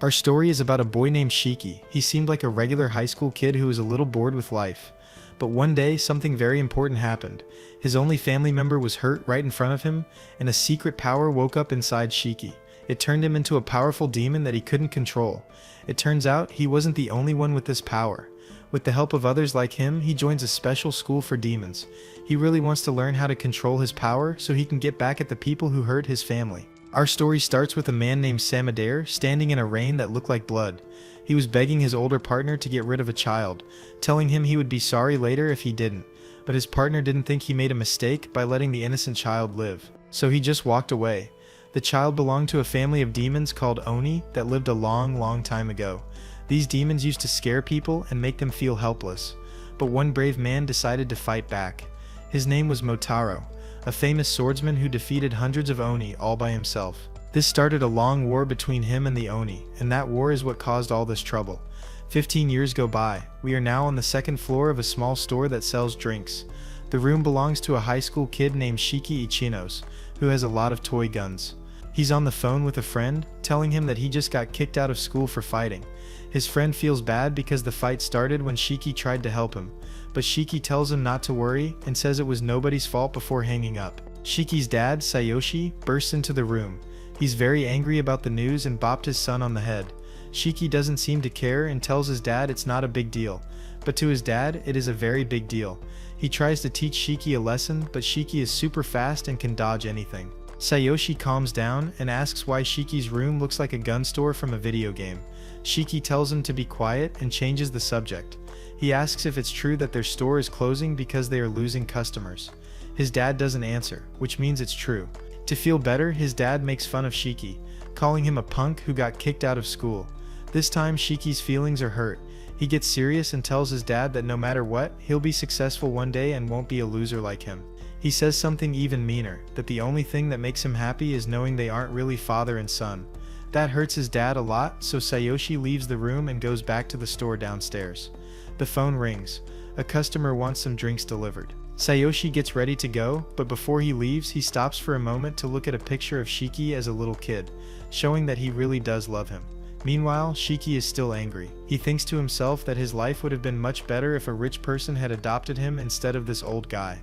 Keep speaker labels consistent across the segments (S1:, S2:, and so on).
S1: Our story is about a boy named Shiki. He seemed like a regular high school kid who was a little bored with life. But one day, something very important happened. His only family member was hurt right in front of him, and a secret power woke up inside Shiki. It turned him into a powerful demon that he couldn't control. It turns out he wasn't the only one with this power. With the help of others like him, he joins a special school for demons. He really wants to learn how to control his power so he can get back at the people who hurt his family. Our story starts with a man named Samadair standing in a rain that looked like blood. He was begging his older partner to get rid of a child, telling him he would be sorry later if he didn't. But his partner didn't think he made a mistake by letting the innocent child live. So he just walked away. The child belonged to a family of demons called Oni that lived a long time ago. These demons used to scare people and make them feel helpless. But one brave man decided to fight back. His name was Motaro, a famous swordsman who defeated hundreds of Oni all by himself. This started a long war between him and the Oni, and that war is what caused all this trouble. 15 years go by. We are now on the second floor of a small store that sells drinks. The room belongs to a high school kid named Shiki Ichinos, who has a lot of toy guns. He's on the phone with a friend, telling him that he just got kicked out of school for fighting. His friend feels bad because the fight started when Shiki tried to help him, but Shiki tells him not to worry and says it was nobody's fault before hanging up. Shiki's dad, Sayoshi, bursts into the room. He's very angry about the news and bopped his son on the head. Shiki doesn't seem to care and tells his dad it's not a big deal, but to his dad it is a very big deal. He tries to teach Shiki a lesson, but Shiki is super fast and can dodge anything. Sayoshi calms down and asks why Shiki's room looks like a gun store from a video game. Shiki tells him to be quiet and changes the subject. He asks if it's true that their store is closing because they are losing customers. His dad doesn't answer, which means it's true. To feel better, his dad makes fun of Shiki, calling him a punk who got kicked out of school. This time Shiki's feelings are hurt. He gets serious and tells his dad that no matter what, he'll be successful one day and won't be a loser like him. He says something even meaner, that the only thing that makes him happy is knowing they aren't really father and son. That hurts his dad a lot, so Sayoshi leaves the room and goes back to the store downstairs. The phone rings. A customer wants some drinks delivered. Sayoshi gets ready to go, but before he leaves, he stops for a moment to look at a picture of Shiki as a little kid, showing that he really does love him. Meanwhile, Shiki is still angry. He thinks to himself that his life would have been much better if a rich person had adopted him instead of this old guy.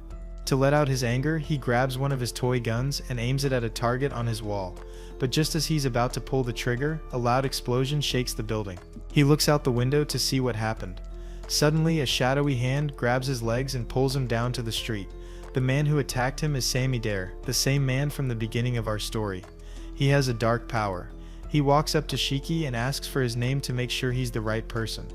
S1: To let out his anger, he grabs one of his toy guns and aims it at a target on his wall. But just as he's about to pull the trigger, a loud explosion shakes the building. He looks out the window to see what happened. Suddenly, a shadowy hand grabs his legs and pulls him down to the street. The man who attacked him is Samadair, the same man from the beginning of our story. He has a dark power. He walks up to Shiki and asks for his name to make sure he's the right person.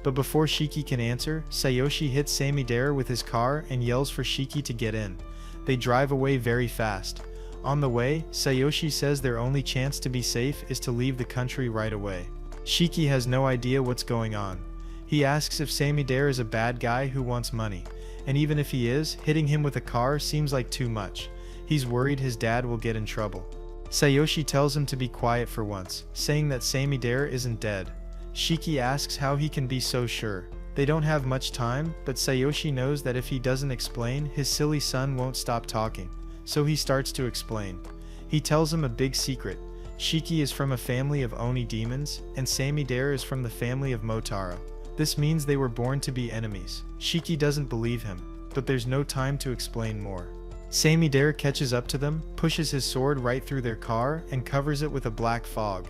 S1: But before Shiki can answer, Sayoshi hits Samadair with his car and yells for Shiki to get in. They drive away very fast. On the way, Sayoshi says their only chance to be safe is to leave the country right away. Shiki has no idea what's going on. He asks if Samadair is a bad guy who wants money, and even if he is, hitting him with a car seems like too much. He's worried his dad will get in trouble. Sayoshi tells him to be quiet for once, saying that Samadair isn't dead. Shiki asks how he can be so sure. They don't have much time, but Sayoshi knows that if he doesn't explain, his silly son won't stop talking. So he starts to explain. He tells him a big secret. Shiki is from a family of Oni demons, and Samadair is from the family of Motaro. This means they were born to be enemies. Shiki doesn't believe him, but there's no time to explain more. Samadair catches up to them, pushes his sword right through their car, and covers it with a black fog.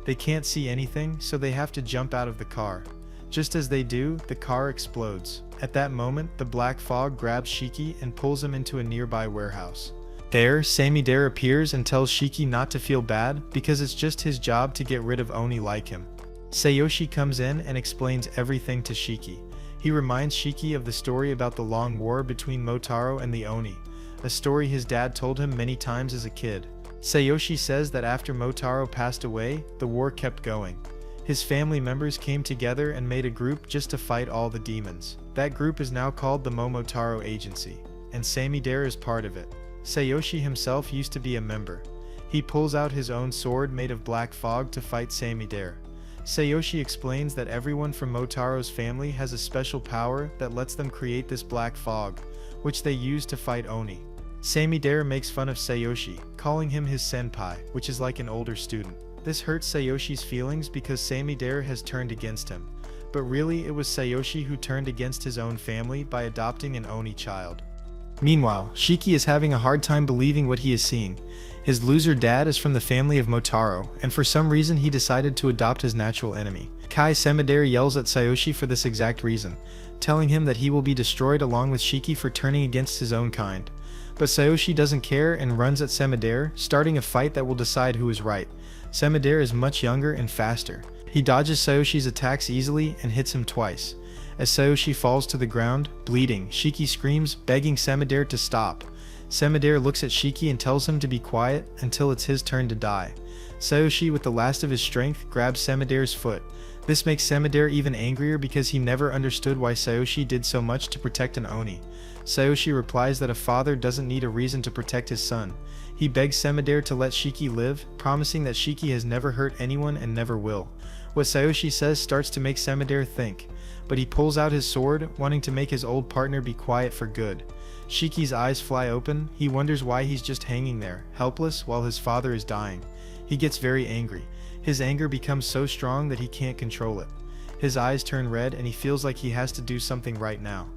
S1: They can't see anything, so they have to jump out of the car. Just as they do, the car explodes. At that moment, the black fog grabs Shiki and pulls him into a nearby warehouse. There, Samadair appears and tells Shiki not to feel bad because it's just his job to get rid of Oni like him. Sayoshi comes in and explains everything to Shiki. He reminds Shiki of the story about the long war between Motaro and the Oni, a story his dad told him many times as a kid. Sayoshi says that after Motaro passed away, the war kept going. His family members came together and made a group just to fight all the demons. That group is now called the Momotaro Agency, and Samadair is part of it. Sayoshi himself used to be a member. He pulls out his own sword made of black fog to fight Samadair. Sayoshi explains that everyone from Motaro's family has a special power that lets them create this black fog, which they use to fight Oni. Samadair makes fun of Sayoshi, calling him his senpai, which is like an older student. This hurts Sayoshi's feelings because Samidare has turned against him. But really, it was Sayoshi who turned against his own family by adopting an Oni child. Meanwhile, Shiki is having a hard time believing what he is seeing. His loser dad is from the family of Motaro, and for some reason he decided to adopt his natural enemy. Kai Samidare yells at Sayoshi for this exact reason, telling him that he will be destroyed along with Shiki for turning against his own kind. But Sayoshi doesn't care and runs at Samidare, starting a fight that will decide who is right. Samidare is much younger and faster. He dodges Sayoshi's attacks easily and hits him twice. As Sayoshi falls to the ground, bleeding, Shiki screams, begging Samidare to stop. Samidare looks at Shiki and tells him to be quiet until it's his turn to die. Sayoshi, with the last of his strength, grabs Samidare's foot. This makes Samidare even angrier because he never understood why Sayoshi did so much to protect an Oni. Sayoshi replies that a father doesn't need a reason to protect his son. He begs Samidare to let Shiki live, promising that Shiki has never hurt anyone and never will. What Sayoshi says starts to make Samidare think, but he pulls out his sword, wanting to make his old partner be quiet for good. Shiki's eyes fly open. He wonders why he's just hanging there, helpless, while his father is dying. He gets very angry. His anger becomes so strong that he can't control it. His eyes turn red and he feels like he has to do something right now.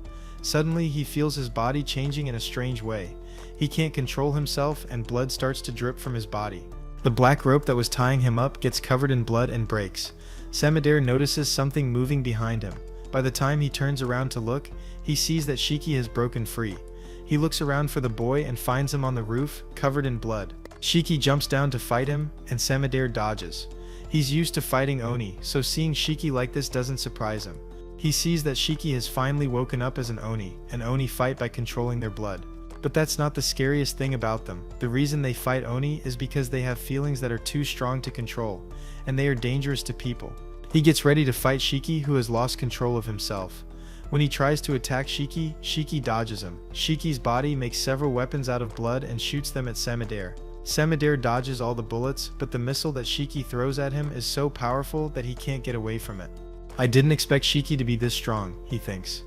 S1: Suddenly, he feels his body changing in a strange way. He can't control himself and blood starts to drip from his body. The black rope that was tying him up gets covered in blood and breaks. Samidare notices something moving behind him. By the time he turns around to look, he sees that Shiki has broken free. He looks around for the boy and finds him on the roof, covered in blood. Shiki jumps down to fight him, and Samidare dodges. He's used to fighting Oni, so seeing Shiki like this doesn't surprise him. He sees that Shiki has finally woken up as an Oni fight by controlling their blood. But that's not the scariest thing about them. The reason they fight Oni is because they have feelings that are too strong to control, and they are dangerous to people. He gets ready to fight Shiki, who has lost control of himself. When he tries to attack Shiki, Shiki dodges him. Shiki's body makes several weapons out of blood and shoots them at Samidare. Samidare dodges all the bullets, but the missile that Shiki throws at him is so powerful that he can't get away from it. I didn't expect Shiki to be this strong, he thinks.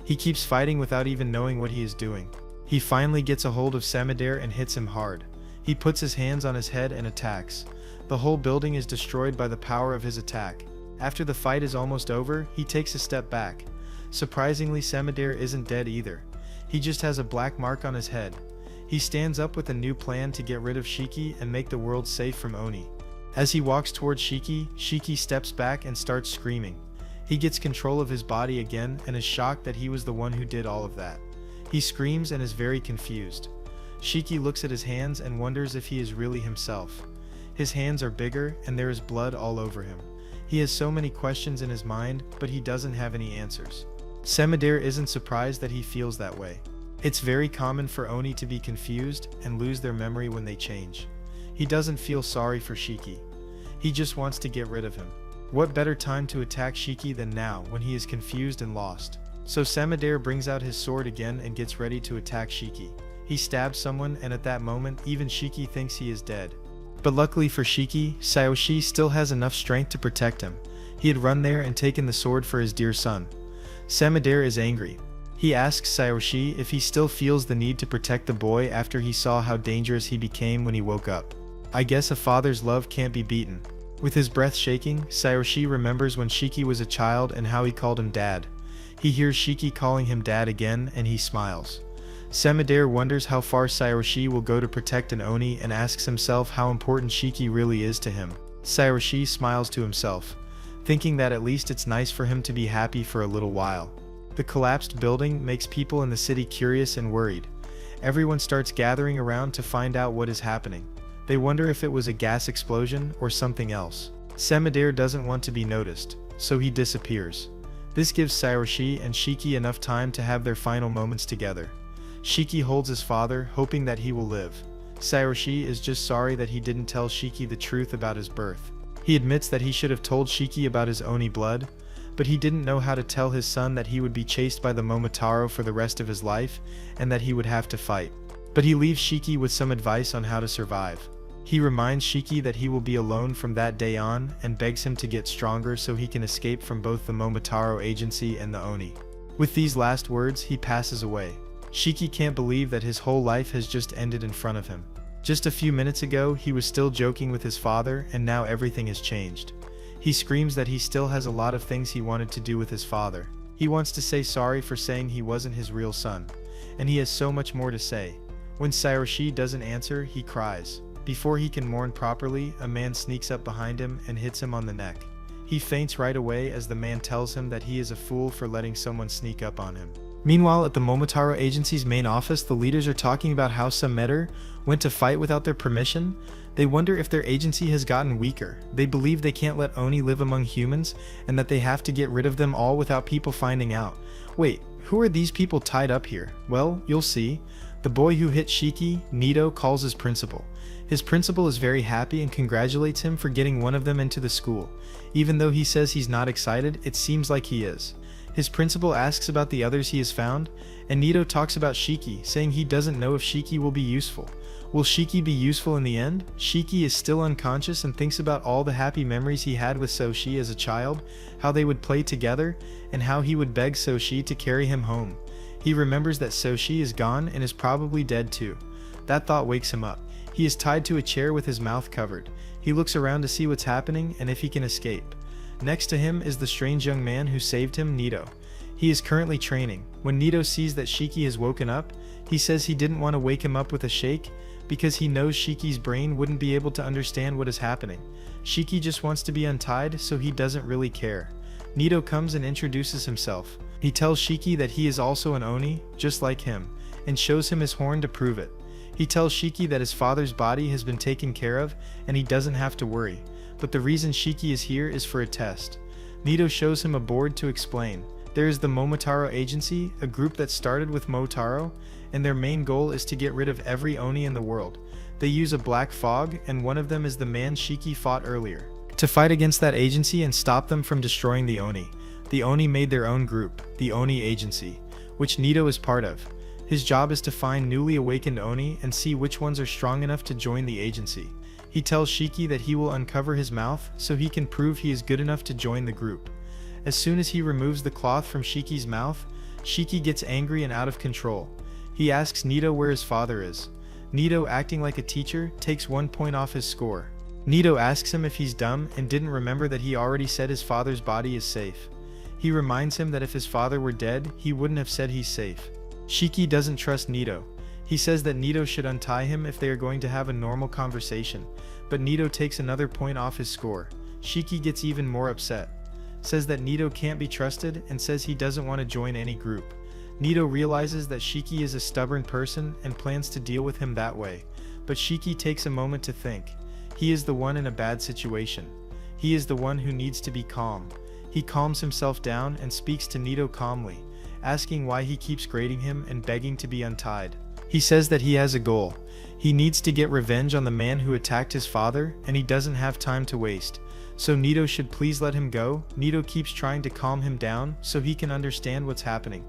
S1: He keeps fighting without even knowing what he is doing. He finally gets a hold of Samidare and hits him hard. He puts his hands on his head and attacks. The whole building is destroyed by the power of his attack. After the fight is almost over, he takes a step back. Surprisingly, Samidare isn't dead either. He just has a black mark on his head. He stands up with a new plan to get rid of Shiki and make the world safe from Oni. As he walks towards Shiki, Shiki steps back and starts screaming. He gets control of his body again and is shocked that he was the one who did all of that. He screams and is very confused. Shiki looks at his hands and wonders if he is really himself. His hands are bigger and there is blood all over him. He has so many questions in his mind, but he doesn't have any answers. Samidare isn't surprised that he feels that way. It's very common for Oni to be confused and lose their memory when they change. He doesn't feel sorry for Shiki. He just wants to get rid of him. What better time to attack Shiki than now when he is confused and lost? So Samidare brings out his sword again and gets ready to attack Shiki. He stabs someone and at that moment even Shiki thinks he is dead. But luckily for Shiki, Sayoshi still has enough strength to protect him. He had run there and taken the sword for his dear son. Samidare is angry. He asks Sayoshi if he still feels the need to protect the boy after he saw how dangerous he became when he woke up. I guess a father's love can't be beaten. With his breath shaking, Sayoshi remembers when Shiki was a child and how he called him dad. He hears Shiki calling him dad again and he smiles. Samidare wonders how far Sayoshi will go to protect an Oni and asks himself how important Shiki really is to him. Sayoshi smiles to himself, thinking that at least it's nice for him to be happy for a little while. The collapsed building makes people in the city curious and worried. Everyone starts gathering around to find out what is happening. They wonder if it was a gas explosion or something else. Samidare doesn't want to be noticed, so he disappears. This gives Sayoshi and Shiki enough time to have their final moments together. Shiki holds his father, hoping that he will live. Sayoshi is just sorry that he didn't tell Shiki the truth about his birth. He admits that he should have told Shiki about his Oni blood, but he didn't know how to tell his son that he would be chased by the Momotaro for the rest of his life and that he would have to fight. But he leaves Shiki with some advice on how to survive. He reminds Shiki that he will be alone from that day on and begs him to get stronger so he can escape from both the Momotaro agency and the Oni. With these last words, he passes away. Shiki can't believe that his whole life has just ended in front of him. Just a few minutes ago, he was still joking with his father, and now everything has changed. He screams that he still has a lot of things he wanted to do with his father. He wants to say sorry for saying he wasn't his real son, and he has so much more to say. When Saoshi doesn't answer, he cries. Before he can mourn properly, a man sneaks up behind him and hits him on the neck. He faints right away as the man tells him that he is a fool for letting someone sneak up on him. Meanwhile, at the Momotaro Agency's main office, the leaders are talking about how some Metter went to fight without their permission. They wonder if their agency has gotten weaker. They believe they can't let Oni live among humans, and that they have to get rid of them all without people finding out. Wait, who are these people tied up here? Well, you'll see. The boy who hit Shiki, Nito, calls his principal. His principal is very happy and congratulates him for getting one of them into the school. Even though he says he's not excited, it seems like he is. His principal asks about the others he has found, and Nito talks about Shiki, saying he doesn't know if Shiki will be useful. Will Shiki be useful in the end? Shiki is still unconscious and thinks about all the happy memories he had with Soshi as a child, how they would play together, and how he would beg Soshi to carry him home. He remembers that Soshi is gone and is probably dead too. That thought wakes him up. He is tied to a chair with his mouth covered. He looks around to see what's happening and if he can escape. Next to him is the strange young man who saved him, Nito. He is currently training. When Nito sees that Shiki has woken up, he says he didn't want to wake him up with a shake because he knows Shiki's brain wouldn't be able to understand what is happening. Shiki just wants to be untied, so he doesn't really care. Nito comes and introduces himself. He tells Shiki that he is also an Oni, just like him, and shows him his horn to prove it. He tells Shiki that his father's body has been taken care of and he doesn't have to worry. But the reason Shiki is here is for a test. Nito shows him a board to explain. There is the Momotaro Agency, a group that started with Motaro, and their main goal is to get rid of every Oni in the world. They use a black fog, and one of them is the man Shiki fought earlier. To fight against that agency and stop them from destroying the Oni made their own group, the Oni Agency, which Nito is part of. His job is to find newly awakened Oni and see which ones are strong enough to join the agency. He tells Shiki that he will uncover his mouth so he can prove he is good enough to join the group. As soon as he removes the cloth from Shiki's mouth, Shiki gets angry and out of control. He asks Nito where his father is. Nito, acting like a teacher, takes 1 point off his score. Nito asks him if he's dumb and didn't remember that he already said his father's body is safe. He reminds him that if his father were dead, he wouldn't have said he's safe. Shiki doesn't trust Nito. He says that Nito should untie him if they are going to have a normal conversation, but Nito takes another point off his score. Shiki gets even more upset, says that Nito can't be trusted, and says he doesn't want to join any group. Nito realizes that Shiki is a stubborn person and plans to deal with him that way, but Shiki takes a moment to think. He is the one in a bad situation. He is the one who needs to be calm. He calms himself down and speaks to Nito calmly, asking why he keeps grading him and begging to be untied. He says that he has a goal. He needs to get revenge on the man who attacked his father, and he doesn't have time to waste. So Nito should please let him go. Nito keeps trying to calm him down so he can understand what's happening.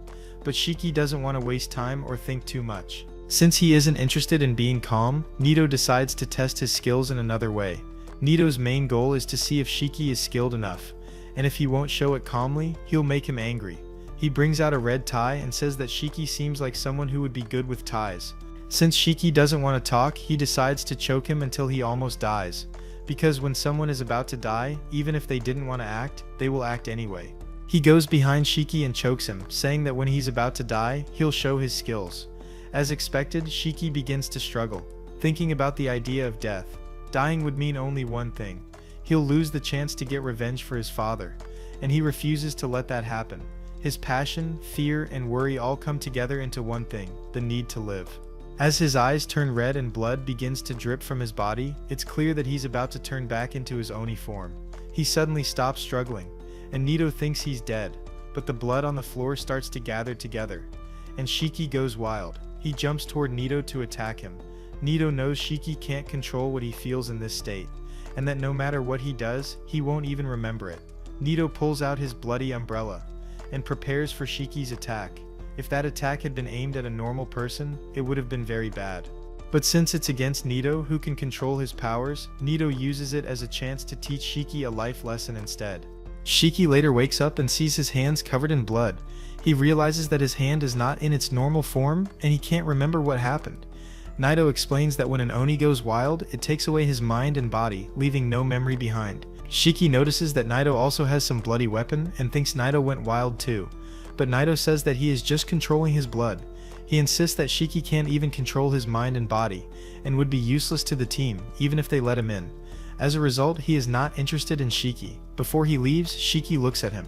S1: But Shiki doesn't want to waste time or think too much. Since he isn't interested in being calm, Nito decides to test his skills in another way. Nito's main goal is to see if Shiki is skilled enough, and if he won't show it calmly, he'll make him angry. He brings out a red tie and says that Shiki seems like someone who would be good with ties. Since Shiki doesn't want to talk, he decides to choke him until he almost dies. Because when someone is about to die, even if they didn't want to act, they will act anyway. He goes behind Shiki and chokes him, saying that when he's about to die, he'll show his skills. As expected, Shiki begins to struggle, thinking about the idea of death. Dying would mean only one thing. He'll lose the chance to get revenge for his father, and he refuses to let that happen. His passion, fear, and worry all come together into one thing, the need to live. As his eyes turn red and blood begins to drip from his body, it's clear that he's about to turn back into his Oni form. He suddenly stops struggling, and Nito thinks he's dead, but the blood on the floor starts to gather together, and Shiki goes wild. He jumps toward Nito to attack him. Nito knows Shiki can't control what he feels in this state, and that no matter what he does, he won't even remember it. Nito pulls out his bloody umbrella and prepares for Shiki's attack. If that attack had been aimed at a normal person, it would have been very bad. But since it's against Nito, who can control his powers, Nito uses it as a chance to teach Shiki a life lesson instead. Shiki later wakes up and sees his hands covered in blood. He realizes that his hand is not in its normal form, and he can't remember what happened. Naito explains that when an Oni goes wild, it takes away his mind and body, leaving no memory behind. Shiki notices that Naito also has some bloody weapon and thinks Naito went wild too, but Naito says that he is just controlling his blood. He insists that Shiki can't even control his mind and body, and would be useless to the team, even if they let him in. As a result, he is not interested in Shiki. Before he leaves, Shiki looks at him.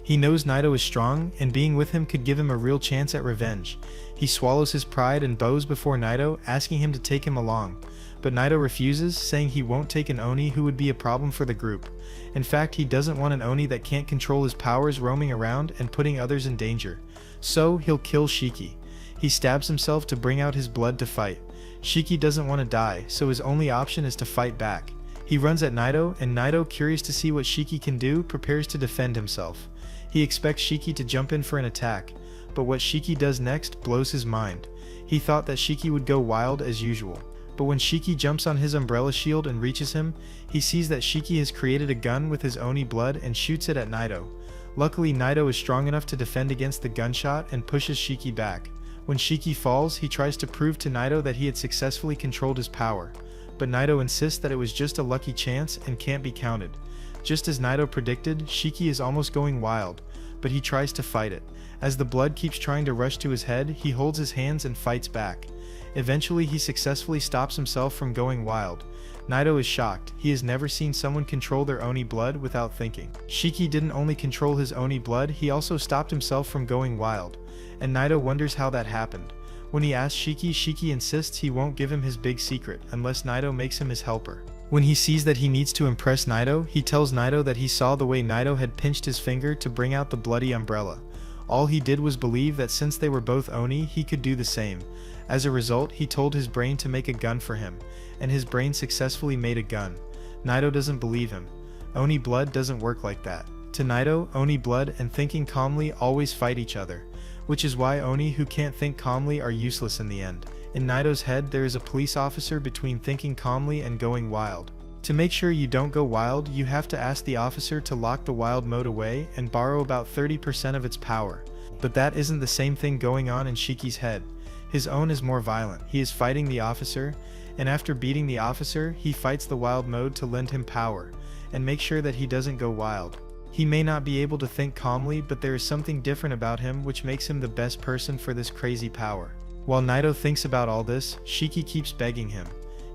S1: He knows Naito is strong, and being with him could give him a real chance at revenge. He swallows his pride and bows before Naito, asking him to take him along. But Naito refuses, saying he won't take an Oni who would be a problem for the group. In fact, he doesn't want an Oni that can't control his powers roaming around and putting others in danger. So, he'll kill Shiki. He stabs himself to bring out his blood to fight. Shiki doesn't want to die, so his only option is to fight back. He runs at Naito, and Naito, curious to see what Shiki can do, prepares to defend himself. He expects Shiki to jump in for an attack, but what Shiki does next blows his mind. He thought that Shiki would go wild as usual, but when Shiki jumps on his umbrella shield and reaches him, he sees that Shiki has created a gun with his Oni blood and shoots it at Naito. Luckily, Naito is strong enough to defend against the gunshot and pushes Shiki back. When Shiki falls, he tries to prove to Naito that he had successfully controlled his power, but Naito insists that it was just a lucky chance and can't be counted. Just as Naito predicted, Shiki is almost going wild, but he tries to fight it. As the blood keeps trying to rush to his head, he holds his hands and fights back. Eventually, he successfully stops himself from going wild. Naito is shocked. He has never seen someone control their Oni blood without thinking. Shiki didn't only control his Oni blood, he also stopped himself from going wild, and Naito wonders how that happened. When he asks Shiki, Shiki insists he won't give him his big secret unless Naito makes him his helper. When he sees that he needs to impress Naito, he tells Naito that he saw the way Naito had pinched his finger to bring out the bloody umbrella. All he did was believe that since they were both Oni, he could do the same. As a result, he told his brain to make a gun for him, and his brain successfully made a gun. Naito doesn't believe him. Oni blood doesn't work like that. To Naito, Oni blood and thinking calmly always fight each other, which is why Oni who can't think calmly are useless in the end. In Naito's head, there is a police officer between thinking calmly and going wild. To make sure you don't go wild, you have to ask the officer to lock the wild mode away and borrow about 30% of its power. But that isn't the same thing going on in Shiki's head. His own is more violent. He is fighting the officer, and after beating the officer, he fights the wild mode to lend him power, and make sure that he doesn't go wild. He may not be able to think calmly, but there is something different about him which makes him the best person for this crazy power. While Naito thinks about all this, Shiki keeps begging him.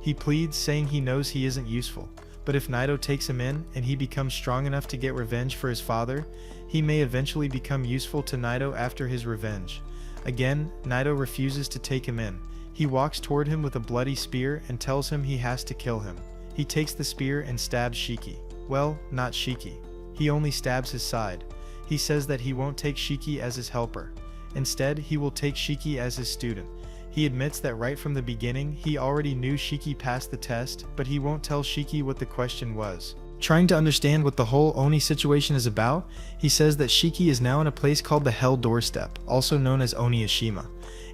S1: He pleads, saying he knows he isn't useful, but if Naito takes him in and he becomes strong enough to get revenge for his father, he may eventually become useful to Naito after his revenge. Again, Naito refuses to take him in. He walks toward him with a bloody spear and tells him he has to kill him. He takes the spear and stabs Shiki. Well, not Shiki. He only stabs his side. He says that he won't take Shiki as his helper. Instead, he will take Shiki as his student. He admits that right from the beginning, he already knew Shiki passed the test, but he won't tell Shiki what the question was. Trying to understand what the whole Oni situation is about, he says that Shiki is now in a place called the Hell Doorstep, also known as Oniyashima.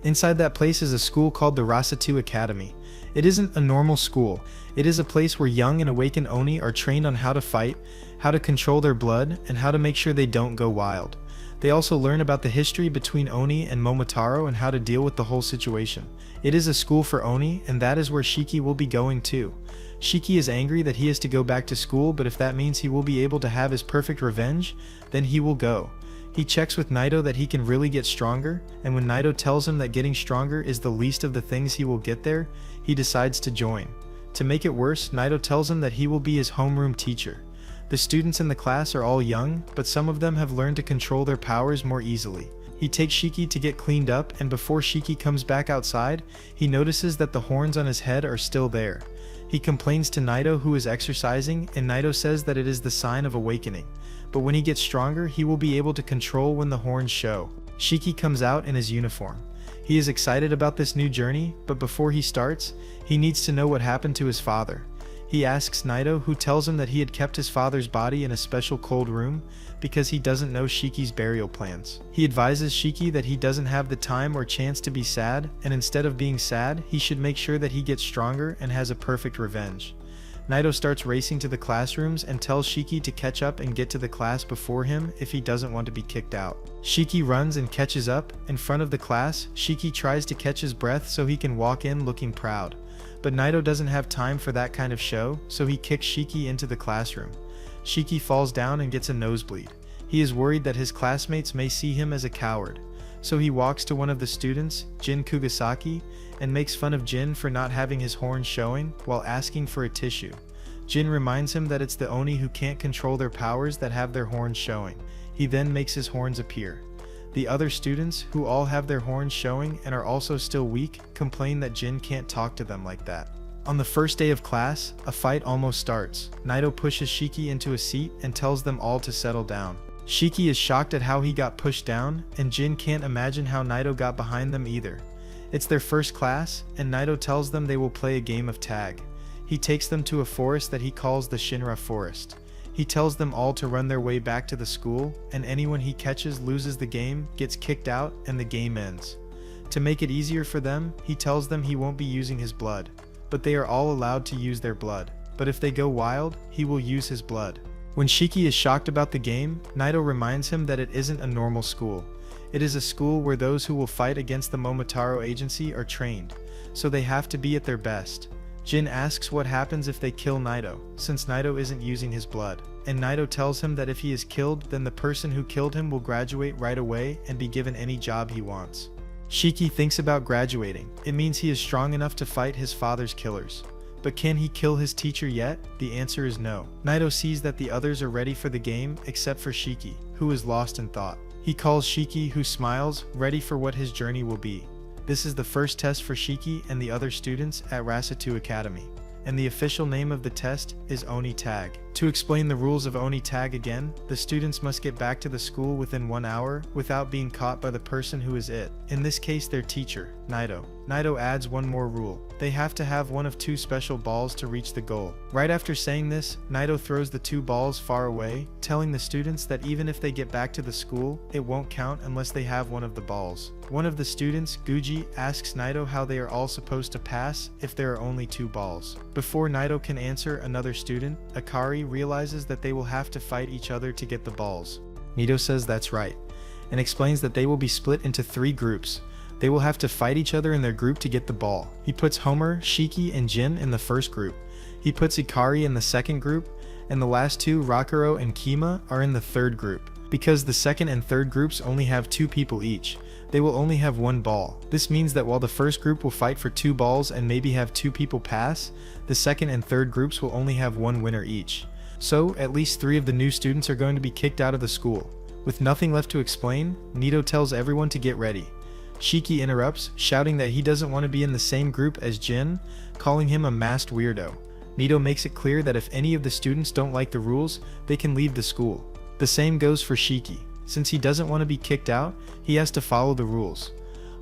S1: Inside that place is a school called the Rasatu Academy. It isn't a normal school. It is a place where young and awakened Oni are trained on how to fight, how to control their blood, and how to make sure they don't go wild. They also learn about the history between Oni and Momotaro and how to deal with the whole situation. It is a school for Oni, and that is where Shiki will be going too. Shiki is angry that he has to go back to school, but if that means he will be able to have his perfect revenge, then he will go. He checks with Naito that he can really get stronger, and when Naito tells him that getting stronger is the least of the things he will get there, he decides to join. To make it worse, Naito tells him that he will be his homeroom teacher. The students in the class are all young, but some of them have learned to control their powers more easily. He takes Shiki to get cleaned up, and before Shiki comes back outside, he notices that the horns on his head are still there. He complains to Naito, who is exercising, and Naito says that it is the sign of awakening. But when he gets stronger, he will be able to control when the horns show. Shiki comes out in his uniform. He is excited about this new journey, but before he starts, he needs to know what happened to his father. He asks Naito, who tells him that he had kept his father's body in a special cold room because he doesn't know Shiki's burial plans. He advises Shiki that he doesn't have the time or chance to be sad, and instead of being sad, he should make sure that he gets stronger and has a perfect revenge. Naito starts racing to the classrooms and tells Shiki to catch up and get to the class before him if he doesn't want to be kicked out. Shiki runs and catches up. In front of the class, Shiki tries to catch his breath so he can walk in looking proud. But Naito doesn't have time for that kind of show, so he kicks Shiki into the classroom. Shiki falls down and gets a nosebleed. He is worried that his classmates may see him as a coward. So he walks to one of the students, Jin Kugasaki, and makes fun of Jin for not having his horns showing while asking for a tissue. Jin reminds him that it's the Oni who can't control their powers that have their horns showing. He then makes his horns appear. The other students, who all have their horns showing and are also still weak, complain that Jin can't talk to them like that. On the first day of class, a fight almost starts. Naito pushes Shiki into a seat and tells them all to settle down. Shiki is shocked at how he got pushed down, and Jin can't imagine how Naito got behind them either. It's their first class, and Naito tells them they will play a game of tag. He takes them to a forest that he calls the Shinra Forest. He tells them all to run their way back to the school, and anyone he catches loses the game, gets kicked out, and the game ends. To make it easier for them, he tells them he won't be using his blood, but they are all allowed to use their blood. But if they go wild, he will use his blood. When Shiki is shocked about the game, Naito reminds him that it isn't a normal school. It is a school where those who will fight against the Momotaro agency are trained, so they have to be at their best. Jin asks what happens if they kill Naito, since Naito isn't using his blood, and Naito tells him that if he is killed, then the person who killed him will graduate right away and be given any job he wants. Shiki thinks about graduating. It means he is strong enough to fight his father's killers. But can he kill his teacher yet? The answer is no. Naito sees that the others are ready for the game except for Shiki, who is lost in thought. He calls Shiki, who smiles, ready for what his journey will be. This is the first test for Shiki and the other students at Rasatu Academy, and the official name of the test is Oni Tag. To explain the rules of Oni Tag again, the students must get back to the school within 1 hour without being caught by the person who is it, in this case their teacher, Naito. Naito adds one more rule. They have to have one of 2 special balls to reach the goal. Right after saying this, Naito throws the 2 balls far away, telling the students that even if they get back to the school, it won't count unless they have one of the balls. One of the students, Guji, asks Naito how they are all supposed to pass if there are only 2 balls. Before Naito can answer, another student, Akari, realizes that they will have to fight each other to get the balls. Naito says that's right, and explains that they will be split into 3 groups. They will have to fight each other in their group to get the ball. He puts Homer, Shiki, and Jin in the first group. He puts Ikari in the second group, and the last 2, Rakuro and Kima, are in the third group. Because the second and third groups only have 2 people each, they will only have 1 ball. This means that while the first group will fight for 2 balls and maybe have 2 people pass, the second and third groups will only have 1 winner each. So, at least 3 of the new students are going to be kicked out of the school. With nothing left to explain, Naito tells everyone to get ready. Shiki interrupts, shouting that he doesn't want to be in the same group as Jin, calling him a masked weirdo. Naito makes it clear that if any of the students don't like the rules, they can leave the school. The same goes for Shiki. Since he doesn't want to be kicked out, he has to follow the rules.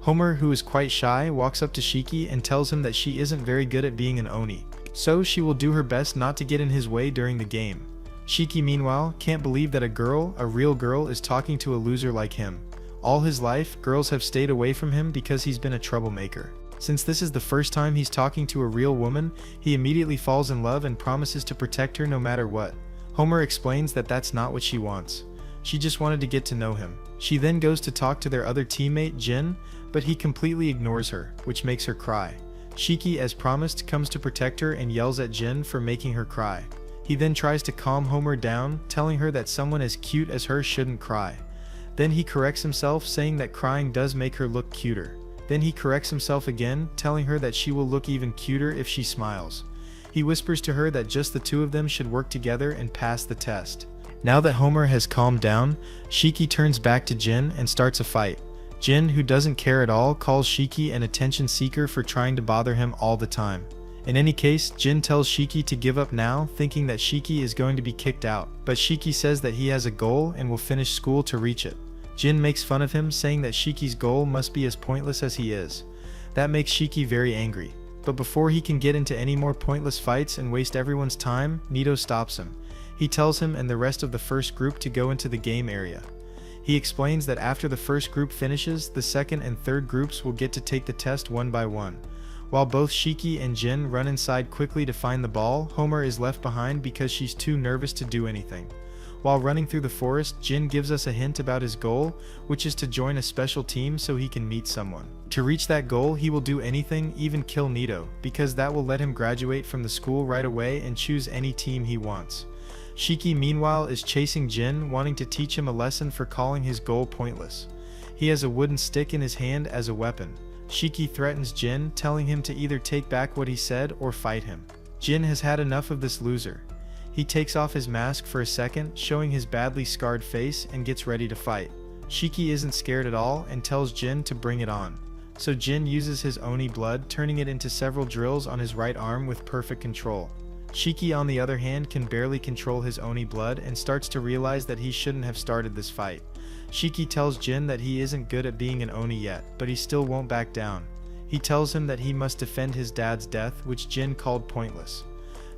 S1: Homer, who is quite shy, walks up to Shiki and tells him that she isn't very good at being an Oni, so she will do her best not to get in his way during the game. Shiki, meanwhile, can't believe that a real girl, is talking to a loser like him. All his life, girls have stayed away from him because he's been a troublemaker. Since this is the first time he's talking to a real woman, he immediately falls in love and promises to protect her no matter what. Homer explains that that's not what she wants. She just wanted to get to know him. She then goes to talk to their other teammate, Jin, but he completely ignores her, which makes her cry. Shiki, as promised, comes to protect her and yells at Jin for making her cry. He then tries to calm Homer down, telling her that someone as cute as her shouldn't cry. Then he corrects himself, saying that crying does make her look cuter. Then he corrects himself again, telling her that she will look even cuter if she smiles. He whispers to her that just the 2 of them should work together and pass the test. Now that Homer has calmed down, Shiki turns back to Jin and starts a fight. Jin, who doesn't care at all, calls Shiki an attention seeker for trying to bother him all the time. In any case, Jin tells Shiki to give up now, thinking that Shiki is going to be kicked out, but Shiki says that he has a goal and will finish school to reach it. Jin makes fun of him, saying that Shiki's goal must be as pointless as he is. That makes Shiki very angry. But before he can get into any more pointless fights and waste everyone's time, Naito stops him. He tells him and the rest of the first group to go into the game area. He explains that after the first group finishes, the second and third groups will get to take the test one by one. While both Shiki and Jin run inside quickly to find the ball, Homer is left behind because she's too nervous to do anything. While running through the forest, Jin gives us a hint about his goal, which is to join a special team so he can meet someone. To reach that goal, he will do anything, even kill Nito, because that will let him graduate from the school right away and choose any team he wants. Shiki meanwhile is chasing Jin, wanting to teach him a lesson for calling his goal pointless. He has a wooden stick in his hand as a weapon. Shiki threatens Jin, telling him to either take back what he said or fight him. Jin has had enough of this loser. He takes off his mask for a second, showing his badly scarred face, and gets ready to fight. Shiki isn't scared at all and tells Jin to bring it on. So Jin uses his Oni blood, turning it into several drills on his right arm with perfect control. Shiki on the other hand can barely control his Oni blood and starts to realize that he shouldn't have started this fight. Shiki tells Jin that he isn't good at being an Oni yet, but he still won't back down. He tells him that he must defend his dad's death, which Jin called pointless.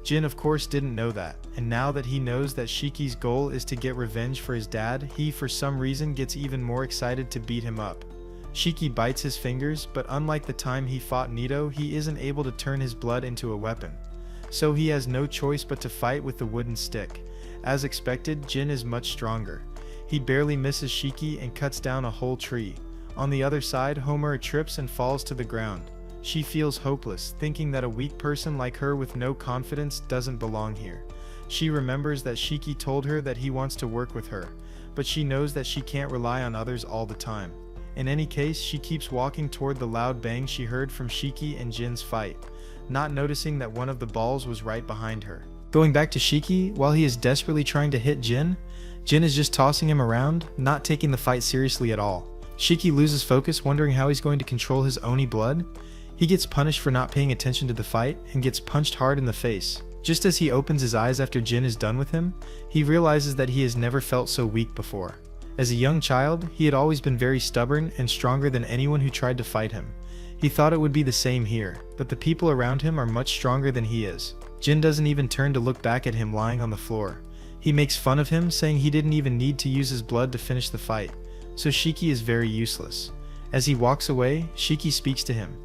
S1: Jin of course didn't know that, and now that he knows that Shiki's goal is to get revenge for his dad, he for some reason gets even more excited to beat him up. Shiki bites his fingers, but unlike the time he fought Nito, he isn't able to turn his blood into a weapon. So he has no choice but to fight with the wooden stick. As expected, Jin is much stronger. He barely misses Shiki and cuts down a whole tree. On the other side, Homer trips and falls to the ground. She feels hopeless, thinking that a weak person like her with no confidence doesn't belong here. She remembers that Shiki told her that he wants to work with her, but she knows that she can't rely on others all the time. In any case, she keeps walking toward the loud bang she heard from Shiki and Jin's fight, not noticing that one of the balls was right behind her. Going back to Shiki, while he is desperately trying to hit Jin, Jin is just tossing him around, not taking the fight seriously at all. Shiki loses focus, wondering how he's going to control his Oni blood. He gets punished for not paying attention to the fight and gets punched hard in the face. Just as he opens his eyes after Jin is done with him, he realizes that he has never felt so weak before. As a young child, he had always been very stubborn and stronger than anyone who tried to fight him. He thought it would be the same here, but the people around him are much stronger than he is. Jin doesn't even turn to look back at him lying on the floor. He makes fun of him, saying he didn't even need to use his blood to finish the fight, so Shiki is very useless. As he walks away, Shiki speaks to him.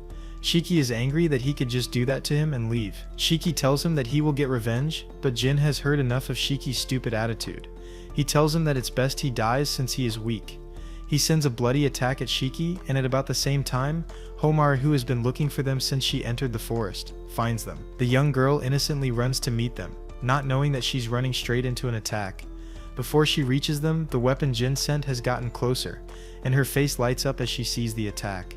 S1: Shiki is angry that he could just do that to him and leave. Shiki tells him that he will get revenge, but Jin has heard enough of Shiki's stupid attitude. He tells him that it's best he dies since he is weak. He sends a bloody attack at Shiki, and at about the same time, Homer, who has been looking for them since she entered the forest, finds them. The young girl innocently runs to meet them, not knowing that she's running straight into an attack. Before she reaches them, the weapon Jin sent has gotten closer, and her face lights up as she sees the attack.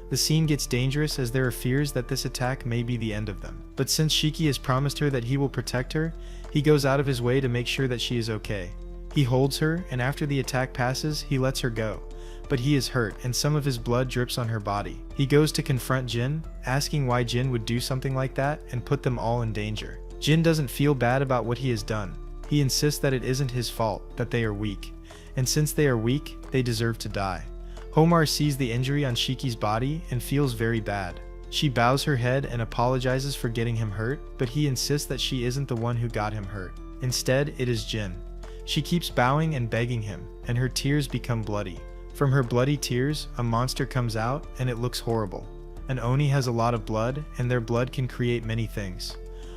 S1: The scene gets dangerous as there are fears that this attack may be the end of them. But since Shiki has promised her that he will protect her, he goes out of his way to make sure that she is okay. He holds her, and after the attack passes, he lets her go. But he is hurt, and some of his blood drips on her body. He goes to confront Jin, asking why Jin would do something like that and put them all in danger. Jin doesn't feel bad about what he has done. He insists that it isn't his fault, that they are weak. And since they are weak, they deserve to die. Homer sees the injury on Shiki's body and feels very bad. She bows her head and apologizes for getting him hurt, but he insists that she isn't the one who got him hurt. Instead, it is Jin. She keeps bowing and begging him, and her tears become bloody. From her bloody tears, a monster comes out, and it looks horrible. An Oni has a lot of blood, and their blood can create many things.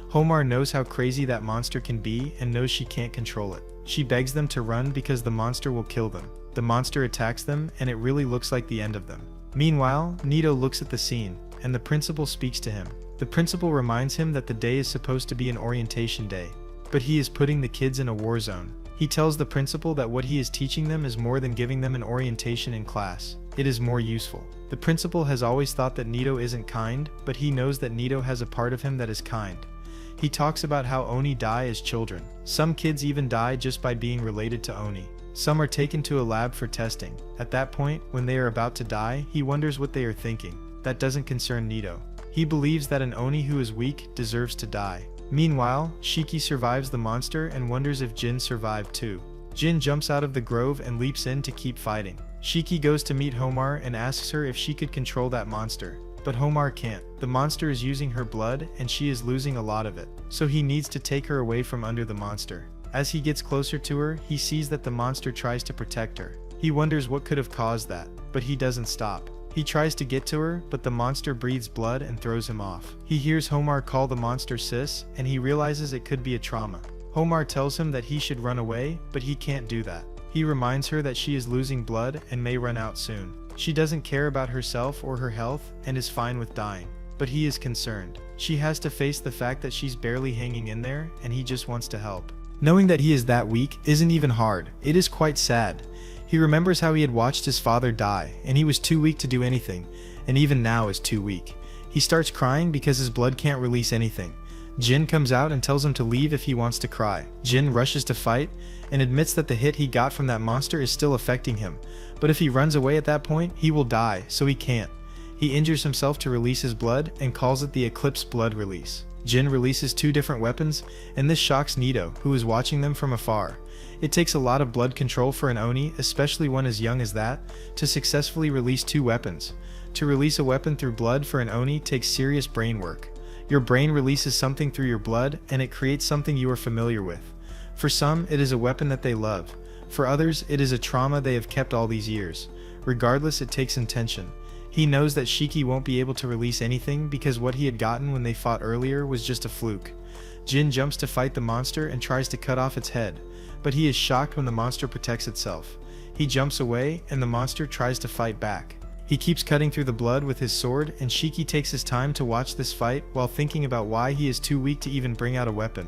S1: Homer knows how crazy that monster can be and knows she can't control it. She begs them to run because the monster will kill them. The monster attacks them, and it really looks like the end of them. Meanwhile, Nito looks at the scene, and the principal speaks to him. The principal reminds him that the day is supposed to be an orientation day, but he is putting the kids in a war zone. He tells the principal that what he is teaching them is more than giving them an orientation in class. It is more useful. The principal has always thought that Nito isn't kind, but he knows that Nito has a part of him that is kind. He talks about how Oni die as children. Some kids even die just by being related to Oni. Some are taken to a lab for testing. At that point, when they are about to die, he wonders what they are thinking. That doesn't concern Nito. He believes that an Oni who is weak deserves to die. Meanwhile, Shiki survives the monster and wonders if Jin survived too. Jin jumps out of the grove and leaps in to keep fighting. Shiki goes to meet Homer and asks her if she could control that monster. But Homer can't. The monster is using her blood and she is losing a lot of it. So he needs to take her away from under the monster. As he gets closer to her, he sees that the monster tries to protect her. He wonders what could have caused that, but he doesn't stop. He tries to get to her, but the monster breathes blood and throws him off. He hears Homar call the monster sis, and he realizes it could be a trauma. Homar tells him that he should run away, but he can't do that. He reminds her that she is losing blood and may run out soon. She doesn't care about herself or her health and is fine with dying. But he is concerned. She has to face the fact that she's barely hanging in there and he just wants to help. Knowing that he is that weak isn't even hard, it is quite sad. He remembers how he had watched his father die and he was too weak to do anything, and even now is too weak. He starts crying because his blood can't release anything. Jin comes out and tells him to leave if he wants to cry. Jin rushes to fight and admits that the hit he got from that monster is still affecting him, but if he runs away at that point, he will die, so he can't. He injures himself to release his blood and calls it the Eclipse Blood Release. Jin releases 2 different weapons, and this shocks Nito, who is watching them from afar. It takes a lot of blood control for an Oni, especially one as young as that, to successfully release 2 weapons. To release a weapon through blood for an Oni takes serious brain work. Your brain releases something through your blood, and it creates something you are familiar with. For some, it is a weapon that they love. For others, it is a trauma they have kept all these years. Regardless, it takes intention. He knows that Shiki won't be able to release anything because what he had gotten when they fought earlier was just a fluke. Jin jumps to fight the monster and tries to cut off its head, but he is shocked when the monster protects itself. He jumps away and the monster tries to fight back. He keeps cutting through the blood with his sword, and Shiki takes his time to watch this fight while thinking about why he is too weak to even bring out a weapon.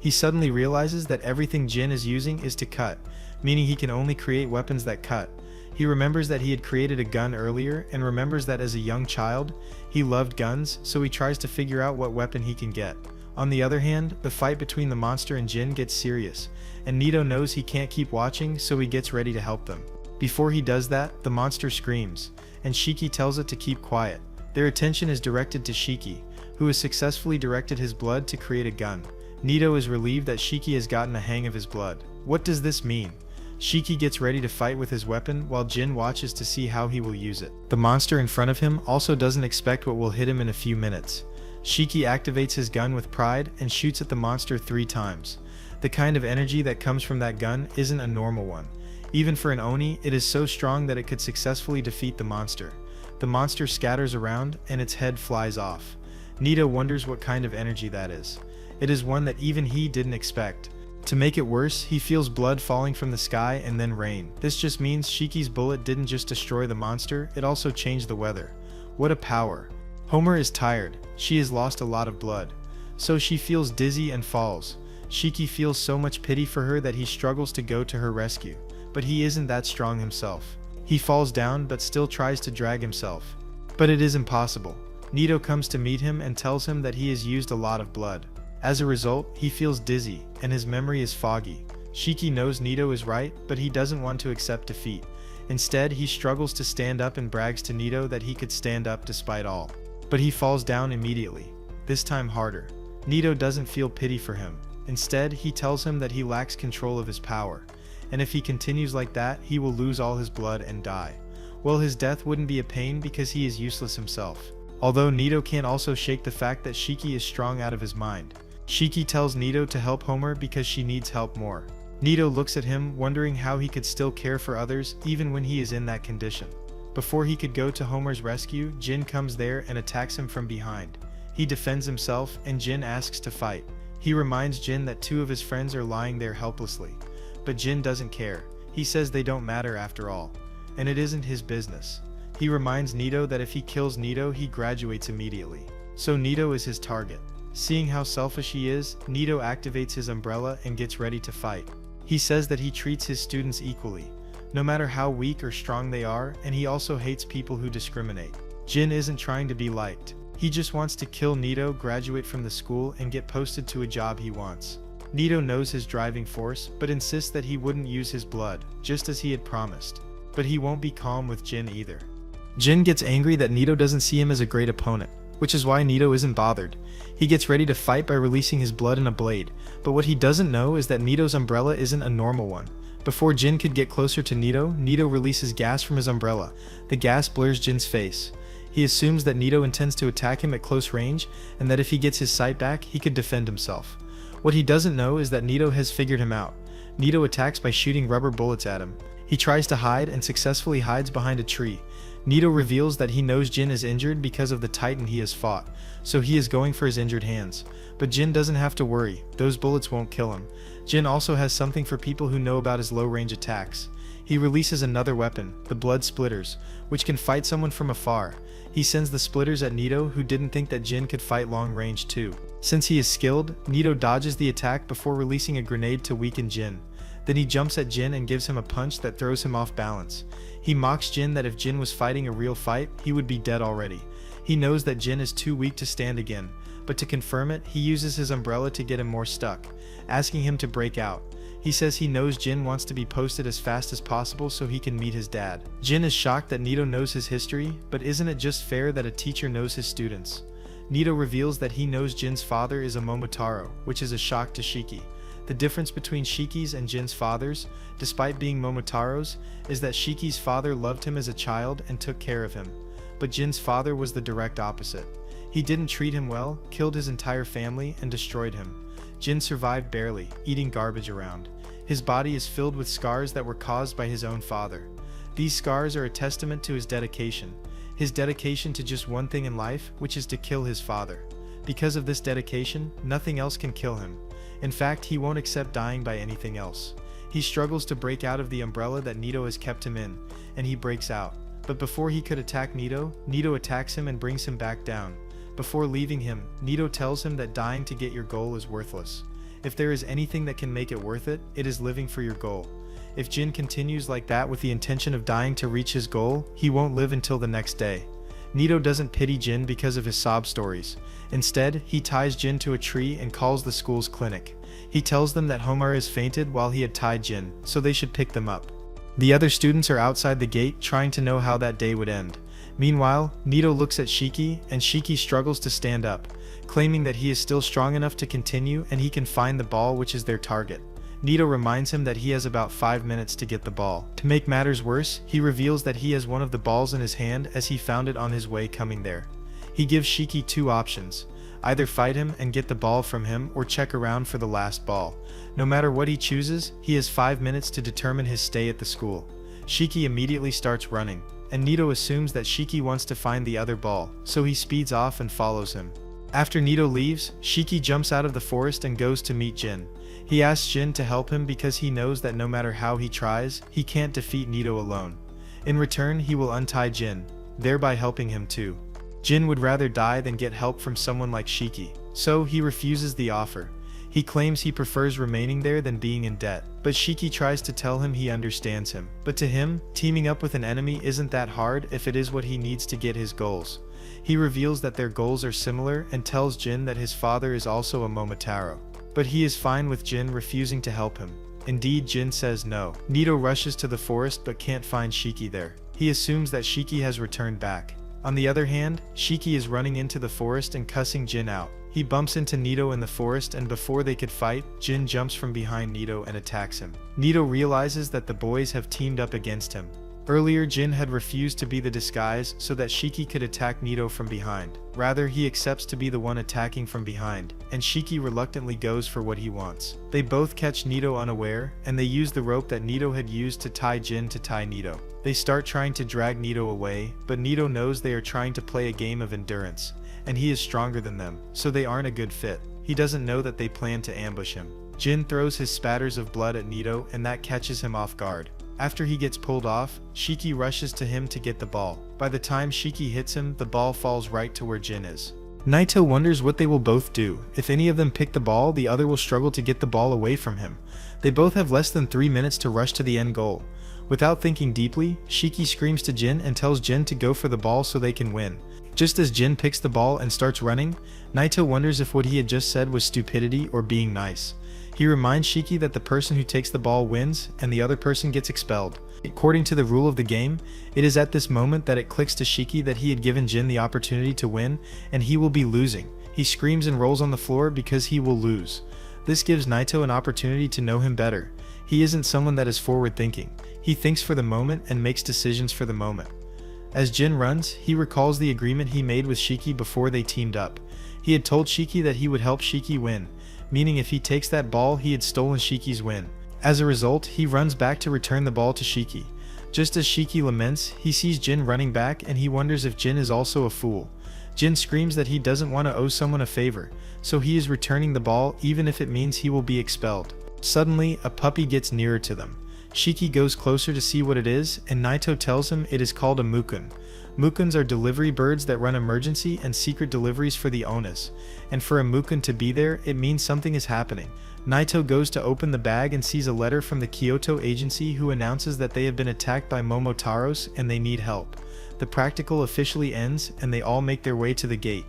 S1: He suddenly realizes that everything Jin is using is to cut, meaning he can only create weapons that cut. He remembers that he had created a gun earlier and remembers that as a young child, he loved guns, so he tries to figure out what weapon he can get. On the other hand, the fight between the monster and Jin gets serious, and Nito knows he can't keep watching, so he gets ready to help them. Before he does that, the monster screams, and Shiki tells it to keep quiet. Their attention is directed to Shiki, who has successfully directed his blood to create a gun. Nito is relieved that Shiki has gotten a hang of his blood. What does this mean? Shiki gets ready to fight with his weapon while Jin watches to see how he will use it. The monster in front of him also doesn't expect what will hit him in a few minutes. Shiki activates his gun with pride and shoots at the monster 3 times. The kind of energy that comes from that gun isn't a normal one. Even for an Oni, it is so strong that it could successfully defeat the monster. The monster scatters around and its head flies off. Nito wonders what kind of energy that is. It is one that even he didn't expect. To make it worse, he feels blood falling from the sky and then rain. This just means Shiki's bullet didn't just destroy the monster, it also changed the weather. What a power. Homer is tired. She has lost a lot of blood. So she feels dizzy and falls. Shiki feels so much pity for her that he struggles to go to her rescue. But he isn't that strong himself. He falls down but still tries to drag himself. But it is impossible. Nito comes to meet him and tells him that he has used a lot of blood. As a result, he feels dizzy, and his memory is foggy. Shiki knows Nito is right, but he doesn't want to accept defeat. Instead, he struggles to stand up and brags to Nito that he could stand up despite all. But he falls down immediately, this time harder. Nito doesn't feel pity for him. Instead, he tells him that he lacks control of his power, and if he continues like that, he will lose all his blood and die. Well, his death wouldn't be a pain because he is useless himself. Although Nito can't also shake the fact that Shiki is strong out of his mind. Shiki tells Nito to help Homer because she needs help more. Nito looks at him, wondering how he could still care for others even when he is in that condition. Before he could go to Homer's rescue, Jin comes there and attacks him from behind. He defends himself and Jin asks to fight. He reminds Jin that 2 of his friends are lying there helplessly. But Jin doesn't care. He says they don't matter after all. And it isn't his business. He reminds Nito that if he kills Nito, he graduates immediately. So Nito is his target. Seeing how selfish he is, Nito activates his umbrella and gets ready to fight. He says that he treats his students equally, no matter how weak or strong they are, and he also hates people who discriminate. Jin isn't trying to be liked. He just wants to kill Nito, graduate from the school, and get posted to a job he wants. Nito knows his driving force, but insists that he wouldn't use his blood, just as he had promised. But he won't be calm with Jin either. Jin gets angry that Nito doesn't see him as a great opponent, which is why Nito isn't bothered. He gets ready to fight by releasing his blood in a blade, but what he doesn't know is that Nito's umbrella isn't a normal one. Before Jin could get closer to Nito, Nito releases gas from his umbrella. The gas blurs Jin's face. He assumes that Nito intends to attack him at close range, and that if he gets his sight back, he could defend himself. What he doesn't know is that Nito has figured him out. Nito attacks by shooting rubber bullets at him. He tries to hide and successfully hides behind a tree. Nito reveals that he knows Jin is injured because of the Titan he has fought, so he is going for his injured hands. But Jin doesn't have to worry, those bullets won't kill him. Jin also has something for people who know about his low-range attacks. He releases another weapon, the blood splitters, which can fight someone from afar. He sends the splitters at Nito, who didn't think that Jin could fight long range too. Since he is skilled, Nito dodges the attack before releasing a grenade to weaken Jin. Then he jumps at Jin and gives him a punch that throws him off balance. He mocks Jin that if Jin was fighting a real fight, he would be dead already. He knows that Jin is too weak to stand again, but to confirm it, he uses his umbrella to get him more stuck, asking him to break out. He says he knows Jin wants to be posted as fast as possible so he can meet his dad. Jin is shocked that Nito knows his history, but isn't it just fair that a teacher knows his students? Nito reveals that he knows Jin's father is a Momotaro, which is a shock to Shiki. The difference between Shiki's and Jin's fathers, despite being Momotaros, is that Shiki's father loved him as a child and took care of him. But Jin's father was the direct opposite. He didn't treat him well, killed his entire family, and destroyed him. Jin survived barely, eating garbage around. His body is filled with scars that were caused by his own father. These scars are a testament to his dedication to just one thing in life, which is to kill his father. Because of this dedication, nothing else can kill him. In fact, he won't accept dying by anything else. He struggles to break out of the umbrella that Nito has kept him in, and he breaks out. But before he could attack Nito, Nito attacks him and brings him back down. Before leaving him, Nito tells him that dying to get your goal is worthless. If there is anything that can make it worth it, it is living for your goal. If Jin continues like that with the intention of dying to reach his goal, he won't live until the next day. Nito doesn't pity Jin because of his sob stories. Instead, he ties Jin to a tree and calls the school's clinic. He tells them that Homar has fainted while he had tied Jin, so they should pick them up. The other students are outside the gate trying to know how that day would end. Meanwhile, Nito looks at Shiki, and Shiki struggles to stand up, claiming that he is still strong enough to continue and he can find the ball, which is their target. Nito reminds him that he has about 5 minutes to get the ball. To make matters worse, he reveals that he has one of the balls in his hand as he found it on his way coming there. He gives Shiki two options: either fight him and get the ball from him or check around for the last ball. No matter what he chooses, he has 5 minutes to determine his stay at the school. Shiki immediately starts running, and Nito assumes that Shiki wants to find the other ball, so he speeds off and follows him. After Nito leaves, Shiki jumps out of the forest and goes to meet Jin. He asks Jin to help him because he knows that no matter how he tries, he can't defeat Nito alone. In return, he will untie Jin, thereby helping him too. Jin would rather die than get help from someone like Shiki, so he refuses the offer. He claims he prefers remaining there than being in debt, but Shiki tries to tell him he understands him. But to him, teaming up with an enemy isn't that hard if it is what he needs to get his goals. He reveals that their goals are similar and tells Jin that his father is also a Momotaro. But he is fine with Jin refusing to help him. Indeed, Jin says no. Nito rushes to the forest but can't find Shiki there. He assumes that Shiki has returned back. On the other hand, Shiki is running into the forest and cussing Jin out. He bumps into Nito in the forest, and before they could fight, Jin jumps from behind Nito and attacks him. Nito realizes that the boys have teamed up against him. Earlier, Jin had refused to be the disguise so that Shiki could attack Nito from behind. Rather, he accepts to be the one attacking from behind, and Shiki reluctantly goes for what he wants. They both catch Nito unaware, and they use the rope that Nito had used to tie Jin to tie Nito. They start trying to drag Nito away, but Nito knows they are trying to play a game of endurance, and he is stronger than them, so they aren't a good fit. He doesn't know that they plan to ambush him. Jin throws his spatters of blood at Nito, and that catches him off guard. After he gets pulled off, Shiki rushes to him to get the ball. By the time Shiki hits him, the ball falls right to where Jin is. Naito wonders what they will both do. If any of them pick the ball, the other will struggle to get the ball away from him. They both have less than 3 minutes to rush to the end goal. Without thinking deeply, Shiki screams to Jin and tells Jin to go for the ball so they can win. Just as Jin picks the ball and starts running, Naito wonders if what he had just said was stupidity or being nice. He reminds Shiki that the person who takes the ball wins and the other person gets expelled. According to the rule of the game, it is at this moment that it clicks to Shiki that he had given Jin the opportunity to win and he will be losing. He screams and rolls on the floor because he will lose. This gives Naito an opportunity to know him better. He isn't someone that is forward thinking. He thinks for the moment and makes decisions for the moment. As Jin runs, he recalls the agreement he made with Shiki before they teamed up. He had told Shiki that he would help Shiki win, meaning if he takes that ball, he had stolen Shiki's win. As a result, he runs back to return the ball to Shiki. Just as Shiki laments, he sees Jin running back and he wonders if Jin is also a fool. Jin screams that he doesn't want to owe someone a favor, so he is returning the ball even if it means he will be expelled. Suddenly, a puppy gets nearer to them. Shiki goes closer to see what it is, and Naito tells him it is called a mukun. Mukuns are delivery birds that run emergency and secret deliveries for the owners, and for a mukun to be there, it means something is happening. Naito goes to open the bag and sees a letter from the Kyoto agency who announces that they have been attacked by Momotaros and they need help. The practical officially ends and they all make their way to the gate.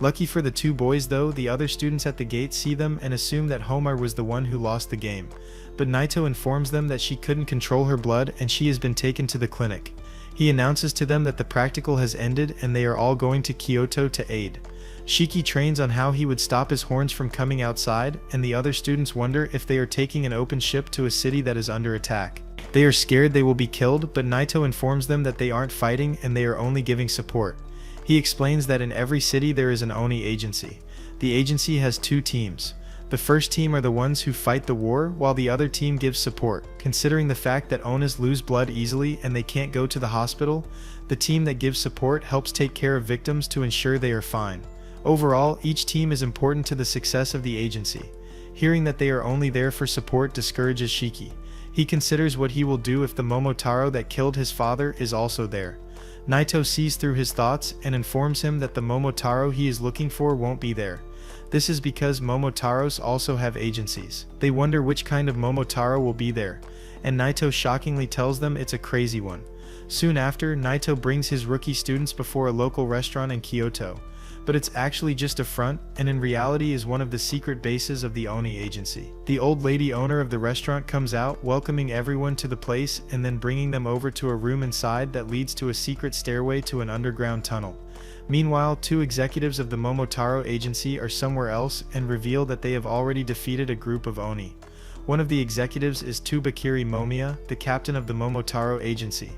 S1: Lucky for the two boys though, the other students at the gate see them and assume that Homar was the one who lost the game. But Naito informs them that she couldn't control her blood and she has been taken to the clinic. He announces to them that the practical has ended and they are all going to Kyoto to aid. Shiki trains on how he would stop his horns from coming outside, and the other students wonder if they are taking an open ship to a city that is under attack. They are scared they will be killed, but Naito informs them that they aren't fighting and they are only giving support. He explains that in every city there is an Oni agency. The agency has two teams. The first team are the ones who fight the war, while the other team gives support. Considering the fact that Onis lose blood easily and they can't go to the hospital, the team that gives support helps take care of victims to ensure they are fine. Overall, each team is important to the success of the agency. Hearing that they are only there for support discourages Shiki. He considers what he will do if the Momotaro that killed his father is also there. Naito sees through his thoughts and informs him that the Momotaro he is looking for won't be there. This is because Momotaros also have agencies. They wonder which kind of Momotaro will be there, and Naito shockingly tells them it's a crazy one. Soon after, Naito brings his rookie students before a local restaurant in Kyoto. But it's actually just a front, and in reality is one of the secret bases of the Oni agency. The old lady owner of the restaurant comes out, welcoming everyone to the place and then bringing them over to a room inside that leads to a secret stairway to an underground tunnel. Meanwhile, two executives of the Momotaro agency are somewhere else and reveal that they have already defeated a group of Oni. One of the executives is Tsubakiri Momiya, the captain of the Momotaro agency,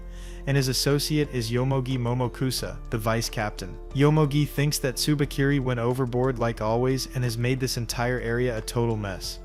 S1: and his associate is Yomogi Momokusa, the vice captain. Yomogi thinks that Tsubakiri went overboard like always and has made this entire area a total mess.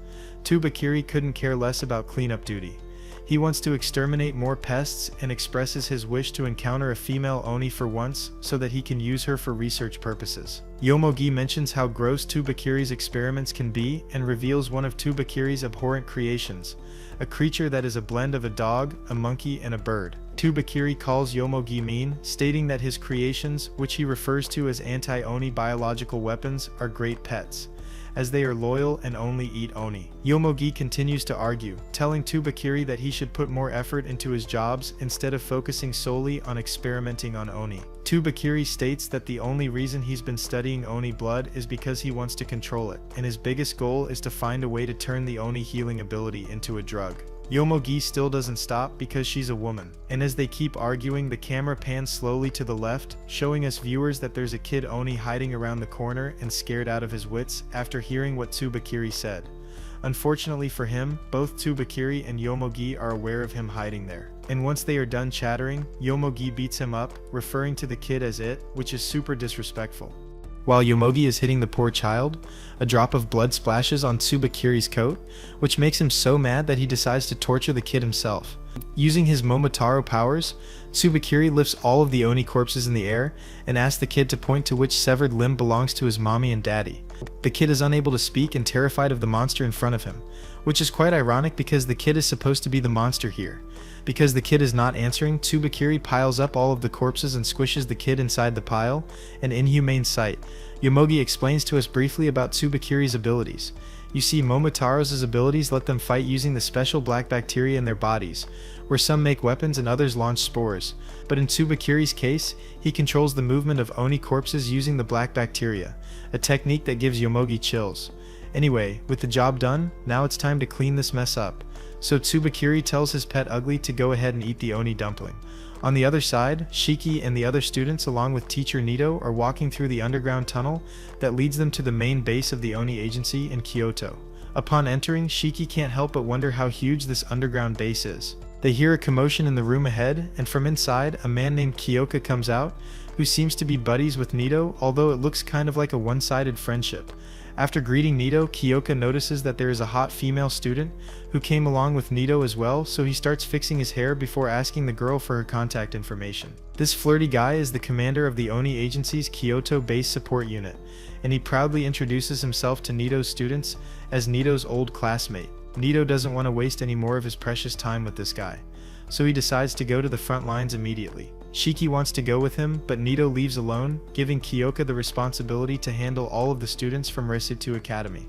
S1: Tsubakiri couldn't care less about cleanup duty. He wants to exterminate more pests and expresses his wish to encounter a female Oni for once so that he can use her for research purposes. Yomogi mentions how gross Tsubakiri's experiments can be and reveals one of Tsubakiri's abhorrent creations, a creature that is a blend of a dog, a monkey, and a bird. Tsubakiri calls Yomogi mean, stating that his creations, which he refers to as anti-Oni biological weapons, are great pets, as they are loyal and only eat Oni. Yomogi continues to argue, telling Tsubakiri that he should put more effort into his jobs instead of focusing solely on experimenting on Oni. Tsubakiri states that the only reason he's been studying Oni blood is because he wants to control it, and his biggest goal is to find a way to turn the Oni healing ability into a drug. Yomogi still doesn't stop because she's a woman, and as they keep arguing, the camera pans slowly to the left, showing us viewers that there's a kid Oni hiding around the corner and scared out of his wits after hearing what Tsubakiri said. Unfortunately for him, both Tsubakiri and Yomogi are aware of him hiding there. And once they are done chattering, Yomogi beats him up, referring to the kid as it, which is super disrespectful. While Yomogi is hitting the poor child, a drop of blood splashes on Tsubakiri's coat, which makes him so mad that he decides to torture the kid himself. Using his Momotaro powers, Tsubakiri lifts all of the Oni corpses in the air and asks the kid to point to which severed limb belongs to his mommy and daddy. The kid is unable to speak and terrified of the monster in front of him, which is quite ironic because the kid is supposed to be the monster here. Because the kid is not answering, Tsubakiri piles up all of the corpses and squishes the kid inside the pile, an inhumane sight. Yomogi explains to us briefly about Tsubakiri's abilities. You see, Momotaro's abilities let them fight using the special black bacteria in their bodies, where some make weapons and others launch spores. But in Tsubakiri's case, he controls the movement of Oni corpses using the black bacteria, a technique that gives Yomogi chills. Anyway, with the job done, now it's time to clean this mess up. So Tsubakiri tells his pet Ugly to go ahead and eat the Oni dumpling. On the other side, Shiki and the other students along with teacher Nito are walking through the underground tunnel that leads them to the main base of the Oni agency in Kyoto. Upon entering, Shiki can't help but wonder how huge this underground base is. They hear a commotion in the room ahead, and from inside, a man named Kyoka comes out, who seems to be buddies with Nito, although it looks kind of like a one-sided friendship, After greeting Nito, Kyoka notices that there is a hot female student who came along with Nito as well, so he starts fixing his hair before asking the girl for her contact information. This flirty guy is the commander of the Oni Agency's Kyoto-based support unit, and he proudly introduces himself to Nito's students as Nito's old classmate. Nito doesn't want to waste any more of his precious time with this guy, so he decides to go to the front lines immediately. Shiki wants to go with him, but Nito leaves alone, giving Kyoka the responsibility to handle all of the students from Resitu Academy.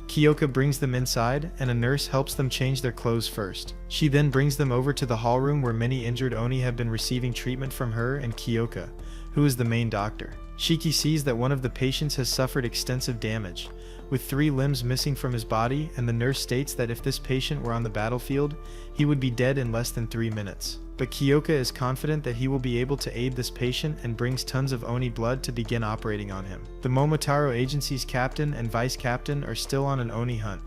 S1: Kyoka brings them inside, and a nurse helps them change their clothes first. She then brings them over to the hall room where many injured Oni have been receiving treatment from her and Kyoka, who is the main doctor. Shiki sees that one of the patients has suffered extensive damage, with 3 limbs missing from his body, and the nurse states that if this patient were on the battlefield, he would be dead in less than 3 minutes. But Kyoka is confident that he will be able to aid this patient and brings tons of Oni blood to begin operating on him. The Momotaro Agency's captain and vice captain are still on an Oni hunt,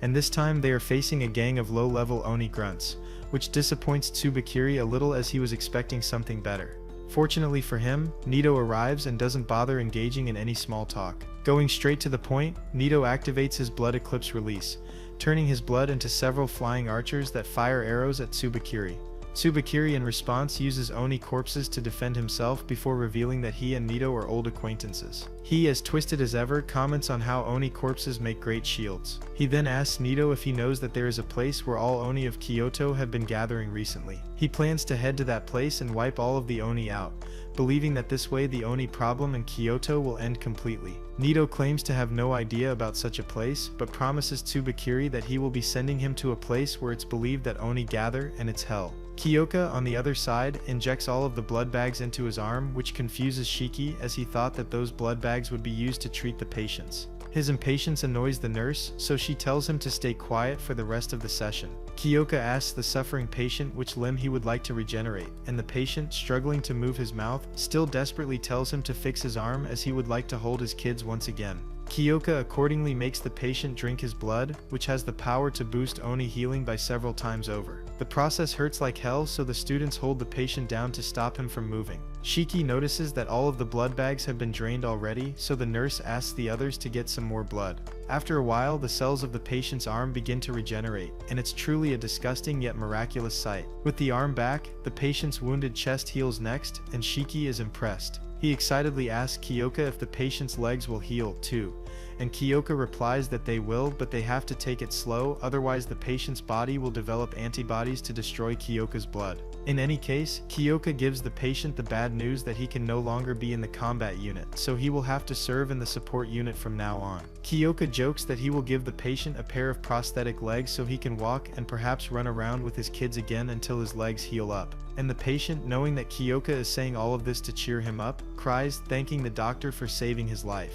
S1: and this time they are facing a gang of low-level Oni grunts, which disappoints Tsubakiri a little as he was expecting something better. Fortunately for him, Nito arrives and doesn't bother engaging in any small talk. Going straight to the point, Nito activates his Blood Eclipse release, turning his blood into several flying archers that fire arrows at Tsubakiri. Tsubakiri in response uses Oni corpses to defend himself before revealing that he and Nito are old acquaintances. He, as twisted as ever, comments on how Oni corpses make great shields. He then asks Nito if he knows that there is a place where all Oni of Kyoto have been gathering recently. He plans to head to that place and wipe all of the Oni out, believing that this way the Oni problem in Kyoto will end completely. Nito claims to have no idea about such a place, but promises Tsubakiri that he will be sending him to a place where it's believed that Oni gather, and it's hell. Kyoka, on the other side, injects all of the blood bags into his arm, which confuses Shiki as he thought that those blood bags would be used to treat the patients. His impatience annoys the nurse, so she tells him to stay quiet for the rest of the session. Kyoka asks the suffering patient which limb he would like to regenerate, and the patient, struggling to move his mouth, still desperately tells him to fix his arm as he would like to hold his kids once again. Kyoka accordingly makes the patient drink his blood, which has the power to boost Oni healing by several times over. The process hurts like hell, so the students hold the patient down to stop him from moving. Shiki notices that all of the blood bags have been drained already, so the nurse asks the others to get some more blood. After a while, the cells of the patient's arm begin to regenerate, and it's truly a disgusting yet miraculous sight. With the arm back, the patient's wounded chest heals next, and Shiki is impressed. He excitedly asks Kyoka if the patient's legs will heal, too, and Kyoka replies that they will, but they have to take it slow, otherwise the patient's body will develop antibodies to destroy Kyoka's blood. In any case, Kyoka gives the patient the bad news that he can no longer be in the combat unit, so he will have to serve in the support unit from now on. Kyoka jokes that he will give the patient a pair of prosthetic legs so he can walk and perhaps run around with his kids again until his legs heal up. And the patient, knowing that Kyoka is saying all of this to cheer him up, cries, thanking the doctor for saving his life.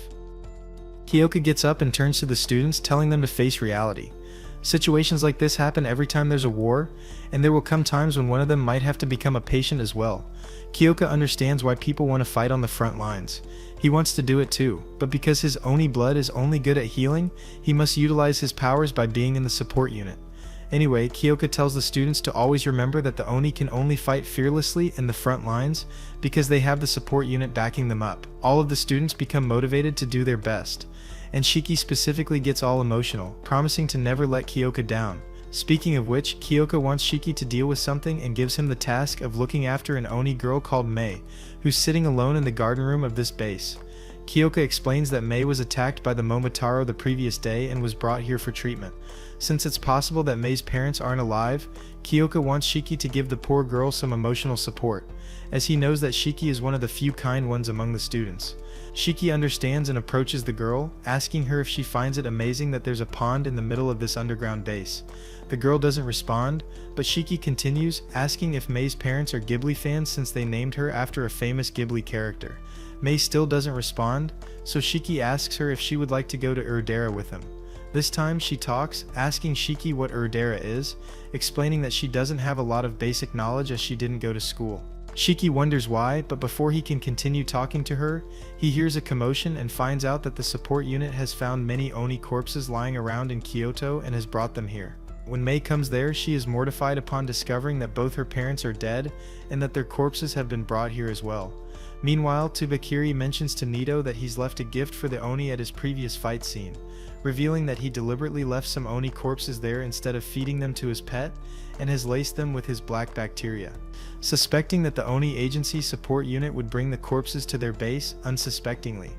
S1: Kyoka gets up and turns to the students, telling them to face reality. Situations like this happen every time there's a war, and there will come times when one of them might have to become a patient as well. Kyoka understands why people want to fight on the front lines. He wants to do it too, but because his Oni blood is only good at healing, he must utilize his powers by being in the support unit. Anyway, Kyoka tells the students to always remember that the Oni can only fight fearlessly in the front lines because they have the support unit backing them up. All of the students become motivated to do their best, and Shiki specifically gets all emotional, promising to never let Kyoka down. Speaking of which, Kyoka wants Shiki to deal with something and gives him the task of looking after an Oni girl called Mei, who's sitting alone in the garden room of this base. Kyoka explains that Mei was attacked by the Momotaro the previous day and was brought here for treatment. Since it's possible that Mei's parents aren't alive, Kyoka wants Shiki to give the poor girl some emotional support, as he knows that Shiki is one of the few kind ones among the students. Shiki understands and approaches the girl, asking her if she finds it amazing that there's a pond in the middle of this underground base. The girl doesn't respond, but Shiki continues, asking if Mei's parents are Ghibli fans since they named her after a famous Ghibli character. Mei still doesn't respond, so Shiki asks her if she would like to go to Urdera with him. This time she talks, asking Shiki what Urdera is, explaining that she doesn't have a lot of basic knowledge as she didn't go to school. Shiki wonders why, but before he can continue talking to her, he hears a commotion and finds out that the support unit has found many Oni corpses lying around in Kyoto and has brought them here. When Mei comes there, she is mortified upon discovering that both her parents are dead and that their corpses have been brought here as well. Meanwhile, Tsubakiri mentions to Nito that he's left a gift for the Oni at his previous fight scene, revealing that he deliberately left some Oni corpses there instead of feeding them to his pet, and has laced them with his black bacteria. Suspecting that the Oni agency support unit would bring the corpses to their base unsuspectingly,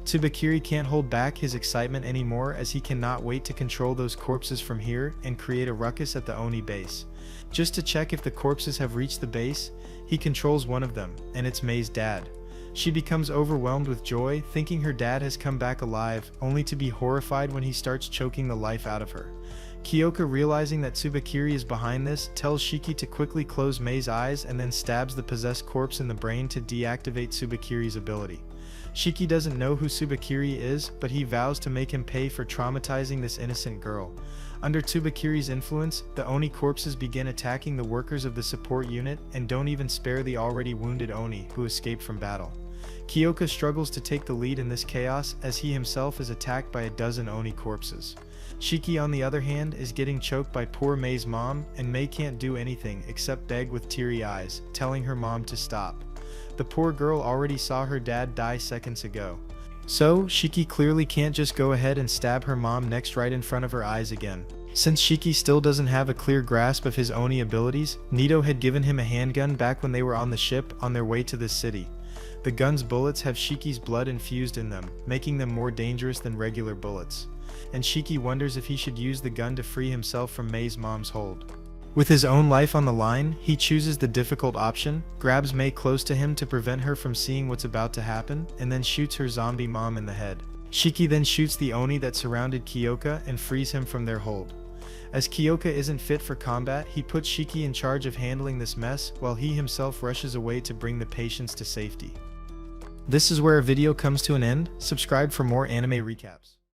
S1: Tsubakiri can't hold back his excitement anymore as he cannot wait to control those corpses from here and create a ruckus at the Oni base. Just to check if the corpses have reached the base, he controls one of them, and it's Mei's dad. She becomes overwhelmed with joy, thinking her dad has come back alive, only to be horrified when he starts choking the life out of her. Kyoka, realizing that Tsubakiri is behind this, tells Shiki to quickly close Mei's eyes and then stabs the possessed corpse in the brain to deactivate Tsubakiri's ability. Shiki doesn't know who Tsubakiri is, but he vows to make him pay for traumatizing this innocent girl. Under Tsubakiri's influence, the Oni corpses begin attacking the workers of the support unit and don't even spare the already wounded Oni who escaped from battle. Kyoka struggles to take the lead in this chaos as he himself is attacked by a dozen Oni corpses. Shiki, on the other hand, is getting choked by poor Mei's mom, and Mei can't do anything except beg with teary eyes, telling her mom to stop. The poor girl already saw her dad die seconds ago. So, Shiki clearly can't just go ahead and stab her mom next right in front of her eyes again. Since Shiki still doesn't have a clear grasp of his Oni abilities, Nito had given him a handgun back when they were on the ship on their way to this city. The gun's bullets have Shiki's blood infused in them, making them more dangerous than regular bullets. And Shiki wonders if he should use the gun to free himself from Mei's mom's hold. With his own life on the line, he chooses the difficult option, grabs Mei close to him to prevent her from seeing what's about to happen, and then shoots her zombie mom in the head. Shiki then shoots the Oni that surrounded Kyoka and frees him from their hold. As Kyoka isn't fit for combat, he puts Shiki in charge of handling this mess while he himself rushes away to bring the patients to safety. This is where our video comes to an end. Subscribe for more anime recaps.